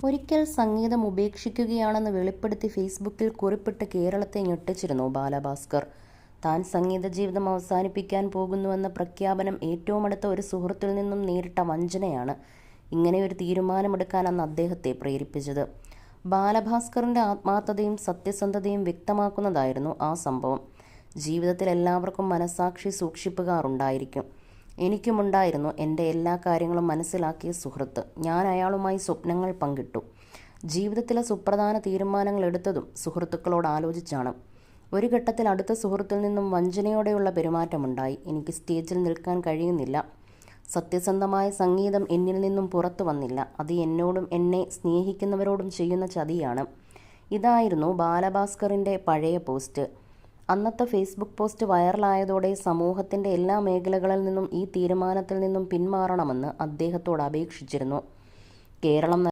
ഒരിക്കൽ സംഗീതം ഉപേക്ഷിക്കുകയാണെന്ന് വെളിപ്പെടുത്തി ഫേസ്ബുക്കിൽ കുറിപ്പിട്ട് കേരളത്തെ ഞെട്ടിച്ചിരുന്നു ബാലഭാസ്കർ. താൻ സംഗീത ജീവിതം അവസാനിപ്പിക്കാൻ പോകുന്നുവെന്ന പ്രഖ്യാപനം ഏറ്റവും അടുത്ത ഒരു സുഹൃത്തിൽ നിന്നും നേരിട്ട വഞ്ചനയാണ് ഇങ്ങനെയൊരു തീരുമാനമെടുക്കാൻ അന്ന് അദ്ദേഹത്തെ പ്രേരിപ്പിച്ചത്. ബാലഭാസ്കറിൻ്റെ ആത്മാർത്ഥതയും സത്യസന്ധതയും വ്യക്തമാക്കുന്നതായിരുന്നു ആ സംഭവം. ജീവിതത്തിൽ എല്ലാവർക്കും മനസാക്ഷി സൂക്ഷിപ്പുകാരുണ്ടായിരിക്കും. എനിക്കുമുണ്ടായിരുന്നു എൻ്റെ എല്ലാ കാര്യങ്ങളും മനസ്സിലാക്കിയ സുഹൃത്ത്. ഞാൻ അയാളുമായി സ്വപ്നങ്ങൾ പങ്കിട്ടു. ജീവിതത്തിലെ സുപ്രധാന തീരുമാനങ്ങൾ എടുത്തതും സുഹൃത്തുക്കളോട് ആലോചിച്ചാണ്. ഒരു ഘട്ടത്തിൽ അടുത്ത സുഹൃത്തിൽ നിന്നും വഞ്ചനയോടെയുള്ള പെരുമാറ്റമുണ്ടായി. എനിക്ക് സ്റ്റേജിൽ നിൽക്കാൻ കഴിയുന്നില്ല. സത്യസന്ധമായ സംഗീതം എന്നിൽ നിന്നും പുറത്തു വന്നില്ല. അത് എന്നോടും എന്നെ സ്നേഹിക്കുന്നവരോടും ചെയ്യുന്ന ചതിയാണ്. ഇതായിരുന്നു ബാലഭാസ്കറിൻ്റെ പഴയ പോസ്റ്റ്. അന്നത്തെ ഫേസ്ബുക്ക് പോസ്റ്റ് വൈറലായതോടെ സമൂഹത്തിൻ്റെ എല്ലാ മേഖലകളിൽ നിന്നും ഈ തീരുമാനത്തിൽ നിന്നും പിന്മാറണമെന്ന് അദ്ദേഹത്തോട് അപേക്ഷിച്ചിരുന്നു. കേരളം